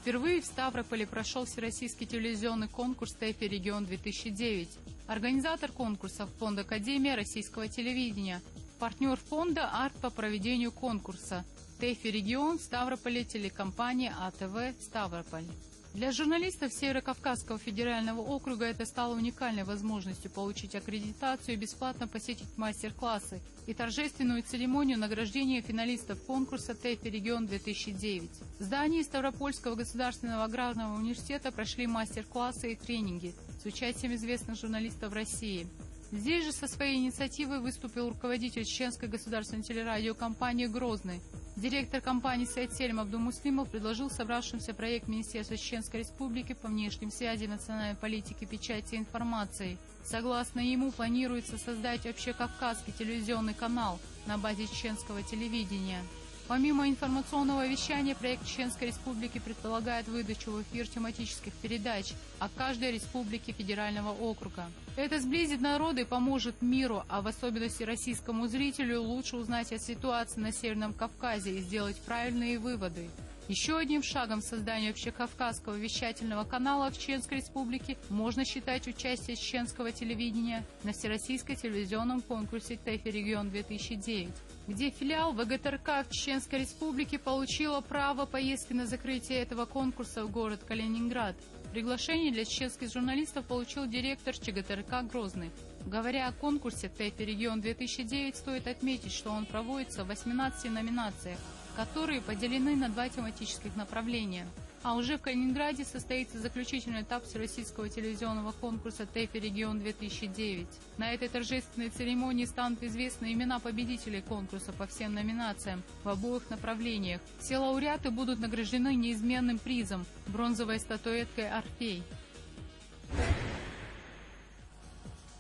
Впервые в Ставрополе прошел всероссийский телевизионный конкурс «ТЭФИ Регион-2009». Организатор конкурса – Фонд Академия российского телевидения. Партнер фонда – арт по проведению конкурса. ТЭФИ Регион, Ставрополе, телекомпания АТВ, Ставрополь. Для журналистов Северо-Кавказского федерального округа это стало уникальной возможностью получить аккредитацию и бесплатно посетить мастер-классы и торжественную церемонию награждения финалистов конкурса ТЭФИ Регион-2009. В здании Ставропольского государственного аграрного университета прошли мастер-классы и тренинги с участием известных журналистов России. Здесь же со своей инициативой выступил руководитель Чеченской государственной телерадиокомпании «Грозный». Директор компании Саид Сельм Абдумуслимов предложил собравшимся проект Министерства Чеченской Республики по внешним связям, национальной политике, печати и информации. Согласно ему, планируется создать общекавказский телевизионный канал на базе чеченского телевидения. Помимо информационного вещания, проект Чеченской Республики предполагает выдачу в эфир тематических передач о каждой республике федерального округа. Это сблизит народы и поможет миру, а в особенности российскому зрителю, лучше узнать о ситуации на Северном Кавказе и сделать правильные выводы. Еще одним шагом к созданию общекавказского вещательного канала в Чеченской Республике можно считать участие чеченского телевидения на Всероссийском телевизионном конкурсе ТЭФИ Регион-2009, где филиал ВГТРК в Чеченской Республике получила право поездки на закрытие этого конкурса в город Калининград. Приглашение для чеченских журналистов получил директор ЧГТРК Грозный. Говоря о конкурсе ТЭФИ Регион-2009, стоит отметить, что он проводится в 18 номинациях, которые поделены на 2 тематических направления. А уже в Калининграде состоится заключительный этап всероссийского телевизионного конкурса ТЭФИ Регион-2009. На этой торжественной церемонии станут известны имена победителей конкурса по всем номинациям в обоих направлениях. Все лауреаты будут награждены неизменным призом – бронзовой статуэткой «Орфей».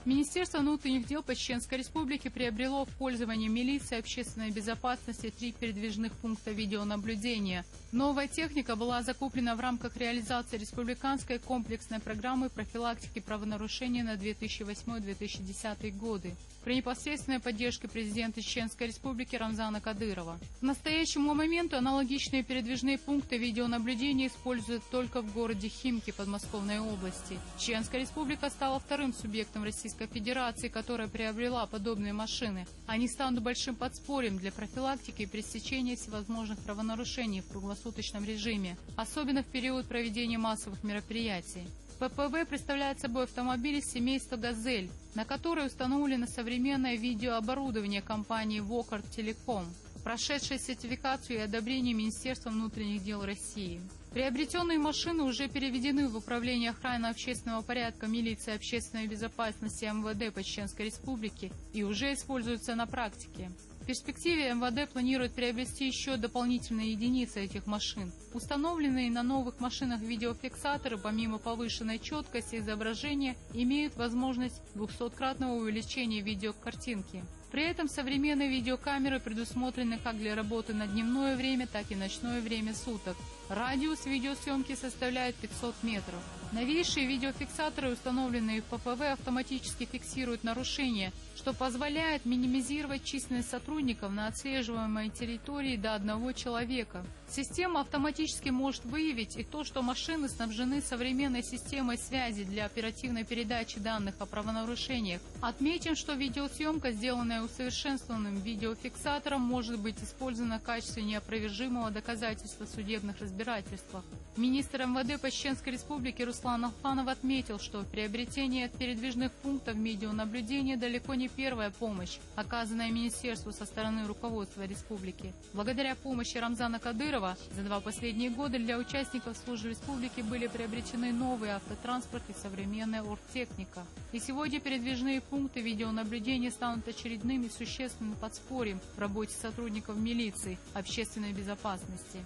Министерство внутренних дел по Чеченской Республике приобрело в пользование милиции общественной безопасности 3 передвижных пункта видеонаблюдения. Новая техника была закуплена в рамках реализации республиканской комплексной программы профилактики правонарушений на 2008-2010 годы при непосредственной поддержке президента Чеченской Республики Рамзана Кадырова. К настоящему моменту аналогичные передвижные пункты видеонаблюдения используют только в городе Химки Подмосковной области. Чеченская Республика стала вторым субъектом Российской Федерации, которая приобрела подобные машины. Они станут большим подспорьем для профилактики и пресечения всевозможных правонарушений в круглосуточном режиме, особенно в период проведения массовых мероприятий. ППВ представляет собой автомобиль из семейства «Газель», на который установлено современное видеооборудование компании «Вокард Телеком», прошедшее сертификацию и одобрение Министерства внутренних дел России. Приобретенные машины уже переведены в Управление охраны общественного порядка милиции общественной безопасности МВД по Чеченской Республике и уже используются на практике. В перспективе МВД планирует приобрести еще дополнительные единицы этих машин. Установленные на новых машинах видеофиксаторы, помимо повышенной четкости изображения, имеют возможность 200-кратного увеличения видеокартинки. При этом современные видеокамеры предусмотрены как для работы на дневное время, так и ночное время суток. Радиус видеосъемки составляет 500 метров. Новейшие видеофиксаторы, установленные в ППВ, автоматически фиксируют нарушения, что позволяет минимизировать численность сотрудников на отслеживаемой территории до 1 человека. Система автоматически может выявить и то, что машины снабжены современной системой связи для оперативной передачи данных о правонарушениях. Отметим, что видеосъемка, сделанная усовершенствованным видеофиксатором, может быть использована в качестве неопровержимого доказательства в судебных разбирательствах. Министр МВД по Чеченской Республике Руслан Алханов отметил, что приобретение передвижных пунктов видеонаблюдения далеко не первая помощь, оказанная Министерству со стороны руководства республики. Благодаря помощи Рамзана Кадырова за 2 последние года для участников службы республики были приобретены новые автотранспорт и современная оргтехника. И сегодня передвижные пункты видеонаблюдения станут очередным и существенным подспорьем в работе сотрудников милиции общественной безопасности.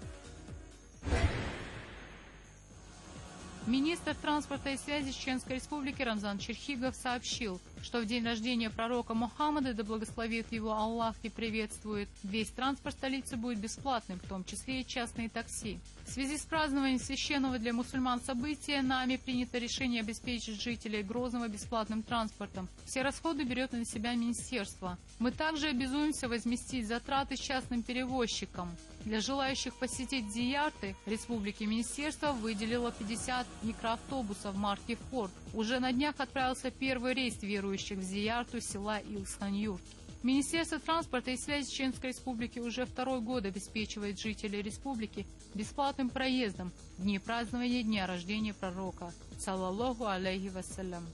Министр транспорта и связи Чеченской Республики Рамзан Черхигов сообщил, что в день рождения пророка Мухаммада, да благословит его Аллах и приветствует, весь транспорт столицы будет бесплатным, в том числе и частные такси. В связи с празднованием священного для мусульман события нами принято решение обеспечить жителей Грозного бесплатным транспортом. Все расходы берет на себя министерство. Мы также обязуемся возместить затраты частным перевозчикам. Для желающих посетить Зиярты республики министерство выделило 50 микроавтобусов марки «Форд». Уже на днях отправился первый рейс верующих в Зиярту села Илсан-Юрт. Министерство транспорта и связи Чеченской Республики уже второй год обеспечивает жителей республики бесплатным проездом в дни празднования дня рождения пророка, саллаллаху алейхи вассалям.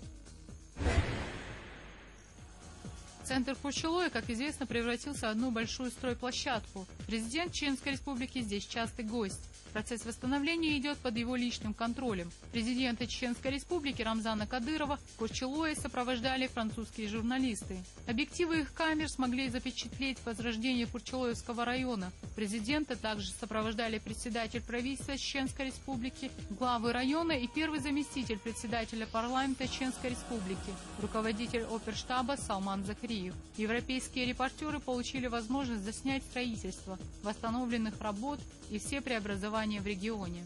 Центр Курчулоя, как известно, превратился в одну большую стройплощадку. Президент Чеченской Республики здесь частый гость. Процесс восстановления идет под его личным контролем. Президента Чеченской Республики Рамзана Кадырова в Курчулое сопровождали французские журналисты. Объективы их камер смогли запечатлеть возрождение Курчулоевского района. Президента также сопровождали председатель правительства Чеченской Республики, главы района и первый заместитель председателя парламента Чеченской Республики, руководитель оперштаба Салман Закриев. Европейские репортеры получили возможность заснять строительство восстановленных работ и все преобразования в регионе.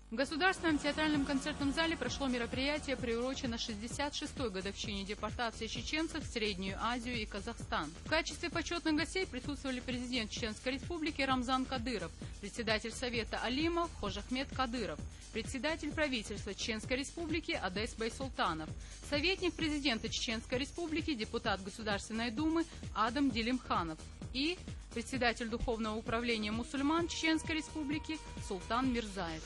В Государственном театральном концертном зале прошло мероприятие, приурочено 66-й годовщине депортации чеченцев в Среднюю Азию и Казахстан. В качестве почетных гостей присутствовали президент Чеченской Республики Рамзан Кадыров, председатель Совета Алимов Хожахмед Кадыров, председатель правительства Чеченской Республики Адес Байсултанов, советник президента Чеченской Республики, депутат Государственной Думы Адам Делимханов и председатель Духовного управления мусульман Чеченской Республики Султан Мирзаев.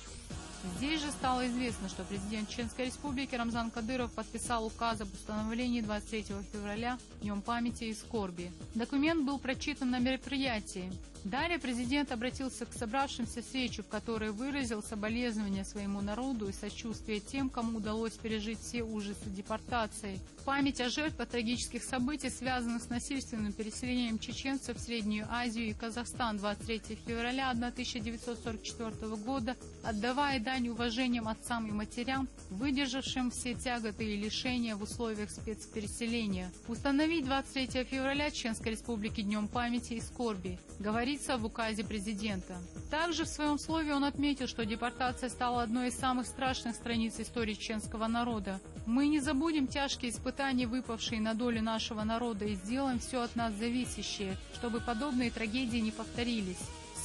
Здесь же стало известно, что президент Чеченской Республики Рамзан Кадыров подписал указ об установлении 23 февраля Днем памяти и скорби. Документ был прочитан на мероприятии. Далее президент обратился к собравшимся с речью, в которой выразил соболезнования своему народу и сочувствие тем, кому удалось пережить все ужасы депортации. Память о жертвах трагических событий, связанных с насильственным переселением чеченцев в Среднюю Азию и Казахстан 23 февраля 1944 года, отдавая дань уважениям отцам и матерям, выдержавшим все тяготы и лишения в условиях спецпереселения. Установить 23 февраля Чеченской Республики Днем памяти и скорби, говорится в указе президента. Также в своем слове он отметил, что депортация стала одной из самых страшных страниц истории чеченского народа. Мы не забудем тяжкие испытания, выпавшие на долю нашего народа, и сделаем все от нас зависящее, чтобы подобные трагедии не повторились.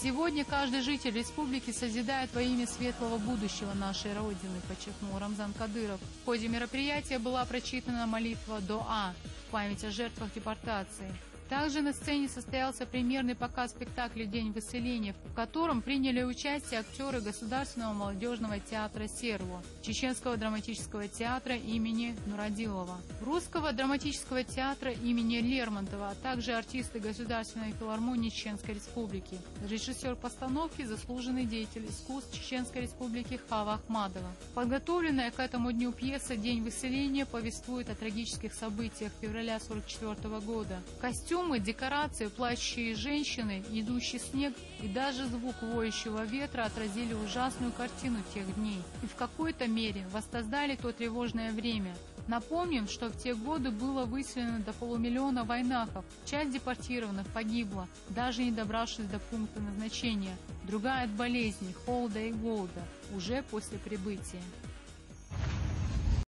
Сегодня каждый житель республики созидает во имя светлого будущего нашей Родины, подчеркнул Рамзан Кадыров. В ходе мероприятия была прочитана молитва Доа в память о жертвах депортации. Также на сцене состоялся премьерный показ спектакля «День выселения», в котором приняли участие актеры Государственного молодежного театра «Серло», Чеченского драматического театра имени Нурадилова, Русского драматического театра имени Лермонтова, а также артисты Государственной филармонии Чеченской Республики, режиссер постановки, заслуженный деятель искусств Чеченской Республики Хава Ахмадова. Подготовленная к этому дню пьеса «День выселения» повествует о трагических событиях февраля 1944 года. Костюмы, декорации, плачущие женщины, идущий снег и даже звук воющего ветра отразили ужасную картину тех дней и в какой-то мере воссоздали то тревожное время. Напомним, что в те годы было выселено до полумиллиона войнахов, часть депортированных погибла, даже не добравшись до пункта назначения, другая от болезней, холода и голода, уже после прибытия.